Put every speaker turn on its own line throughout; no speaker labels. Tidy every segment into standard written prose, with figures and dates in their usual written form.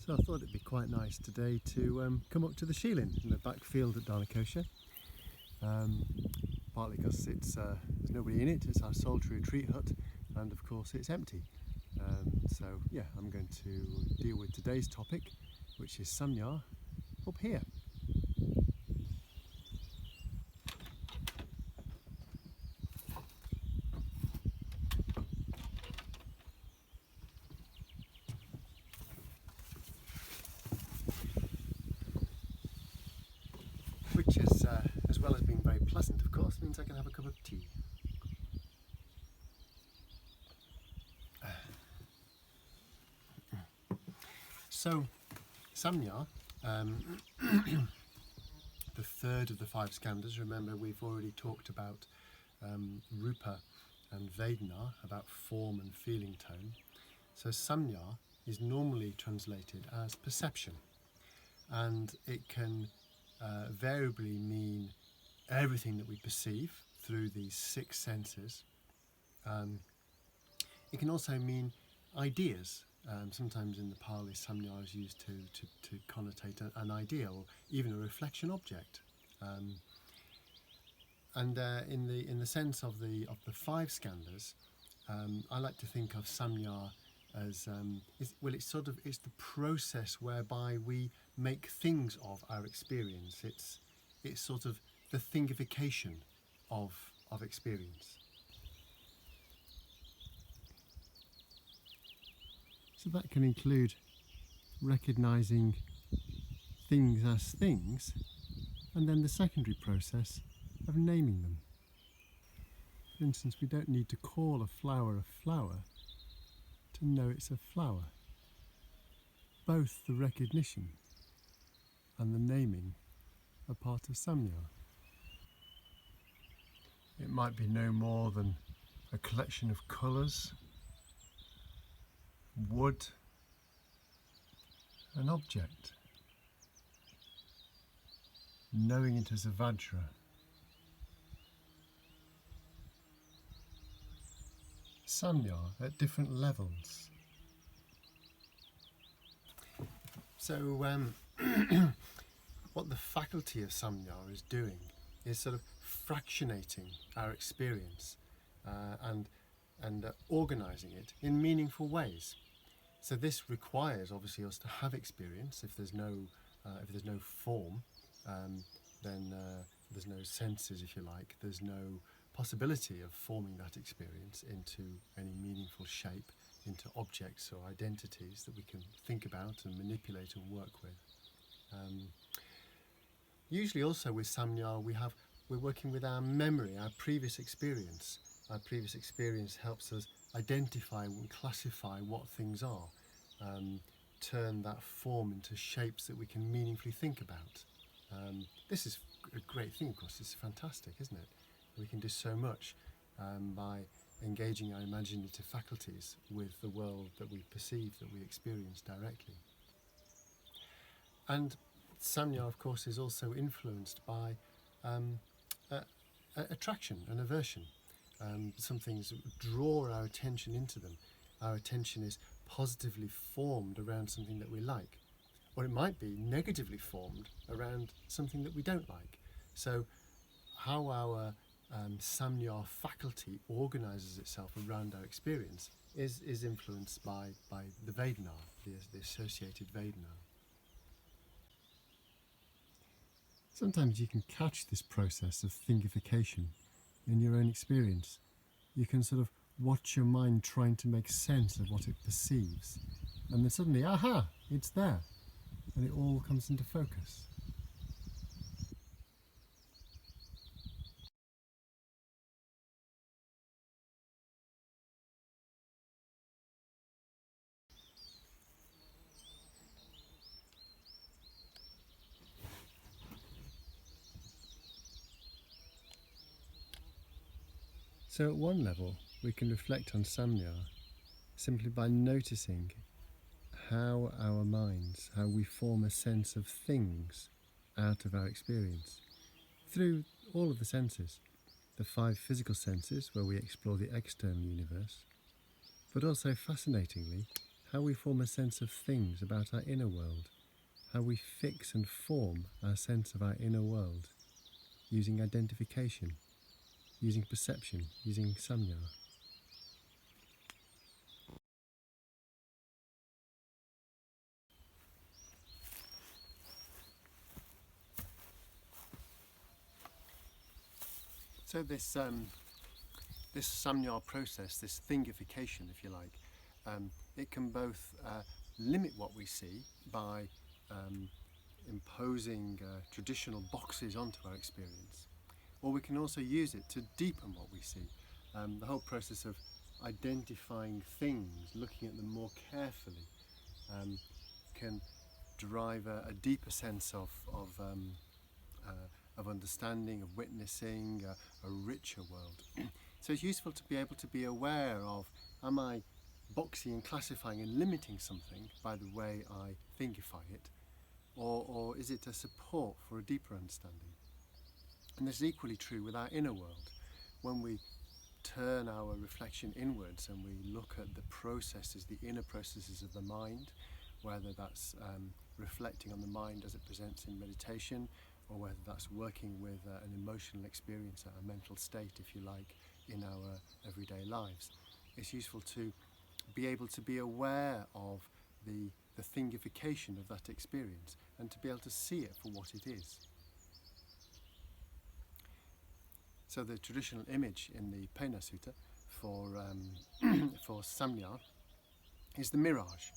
So I thought it'd be quite nice today to come up to the Sheelin in the back field at Dharma, partly because there's nobody in it, it's our solitary retreat hut, and of course it's empty. So yeah, I'm going to deal with today's topic, which is Samjna, up here. Which is, as well as being very pleasant, of course, means I can have a cup of tea. So, Samjna, the third of the 5 skandhas. Remember, we've already talked about rupa and vedana, about form and feeling tone. So Samjna is normally translated as perception, and it can variably mean everything that we perceive through these 6 senses. It can also mean ideas. Sometimes in the Pali, Samjna is used to connotate an idea or even a reflection object. In the sense of the 5 skandhas, I like to think of Samjna as it's the process whereby we make things of our experience. It's sort of the thingification of experience. So that can include recognizing things as things, and then the secondary process of naming them. For instance, we don't need to call a flower to know it's a flower. Both the recognition and the naming are part of Samjna. It might be no more than a collection of colours, wood, an object. Knowing it as a vajra. Samjna at different levels. So what the faculty of Samjna is doing is sort of fractionating our experience and organising it in meaningful ways. So this requires obviously us to have experience. If there's no form, then there's no senses, if you like. There's no possibility of forming that experience into any meaningful shape, into objects or identities that we can think about and manipulate and work with. Usually also with Samjna we're working with our memory, our previous experience. Our previous experience helps us identify and classify what things are, turn that form into shapes that we can meaningfully think about. This is a great thing, of course. It's fantastic, isn't it? We can do so much by engaging our imaginative faculties with the world that we perceive, that we experience directly. And Samjna, of course, is also influenced by attraction and aversion. Some things draw our attention into them. Our attention is positively formed around something that we like, or it might be negatively formed around something that we don't like. So how our Samjna faculty organises itself around our experience is influenced by the vedana, the associated vedana. Sometimes you can catch this process of thingification in your own experience. You can sort of watch your mind trying to make sense of what it perceives, and then suddenly, aha, it's there, and it all comes into focus. So at one level, we can reflect on Samjna simply by noticing how our minds, how we form a sense of things out of our experience through all of the senses. The 5 physical senses where we explore the external universe, but also fascinatingly how we form a sense of things about our inner world, how we fix and form our sense of our inner world, using identification, using perception, using samjna. So this samjna process, this thingification, if you like, it can both limit what we see by imposing traditional boxes onto our experience, or we can also use it to deepen what we see. The whole process of identifying things, looking at them more carefully, can drive a deeper sense of understanding, of witnessing, a richer world. So it's useful to be able to be aware of, am I boxing and classifying and limiting something by the way I thinkify it, or is it a support for a deeper understanding? And this is equally true with our inner world. When we turn our reflection inwards and we look at the processes, the inner processes of the mind, whether that's reflecting on the mind as it presents in meditation, or whether that's working with an emotional experience, a mental state, if you like, in our everyday lives. It's useful to be able to be aware of the thingification of that experience and to be able to see it for what it is. So the traditional image in the Pena Sutta for samjna is the mirage.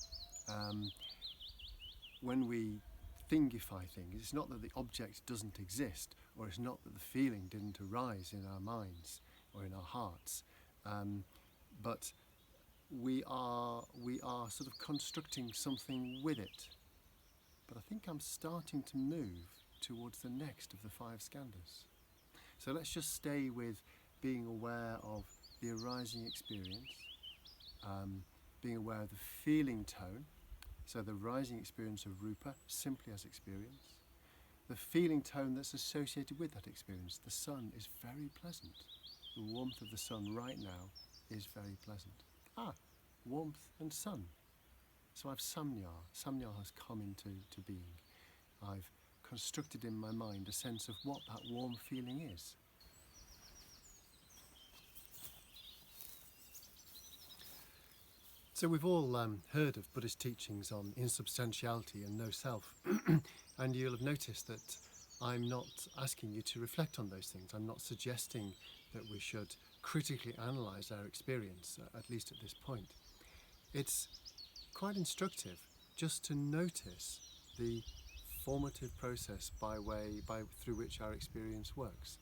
When we thingify things, it's not that the object doesn't exist, or it's not that the feeling didn't arise in our minds or in our hearts, but we are sort of constructing something with it. But I think I'm starting to move towards the next of the 5 skandhas. So let's just stay with being aware of the arising experience, being aware of the feeling tone, so the rising experience of rupa simply as experience, the feeling tone that's associated with that experience. The sun is very pleasant. The warmth of the sun right now is very pleasant. Warmth and sun. So I've samjna. Samjna has come into being. I've constructed in my mind a sense of what that warm feeling is. So we've all heard of Buddhist teachings on insubstantiality and no self, and you'll have noticed that I'm not asking you to reflect on those things. I'm not suggesting that we should critically analyse our experience, at least at this point. It's quite instructive just to notice the formative process through which our experience works.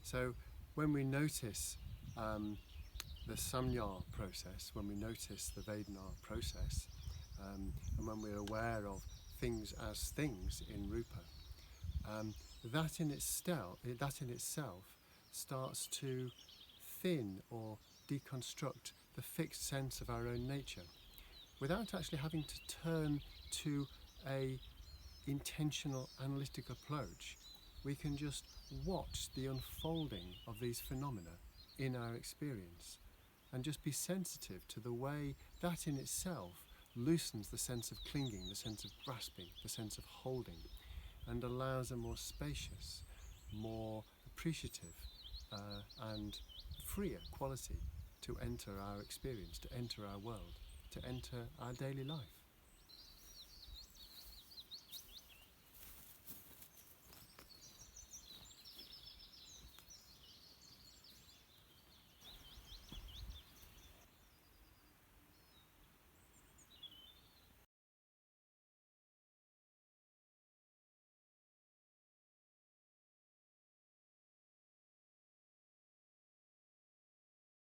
So when we notice the samjna process, when we notice the Vedana process, and when we're aware of things as things in rupa, that in itself starts to thin or deconstruct the fixed sense of our own nature, without actually having to turn to a intentional analytic approach. We can just watch the unfolding of these phenomena in our experience and just be sensitive to the way that in itself loosens the sense of clinging, the sense of grasping, the sense of holding, and allows a more spacious, more appreciative and freer quality to enter our experience, to enter our world, to enter our daily life.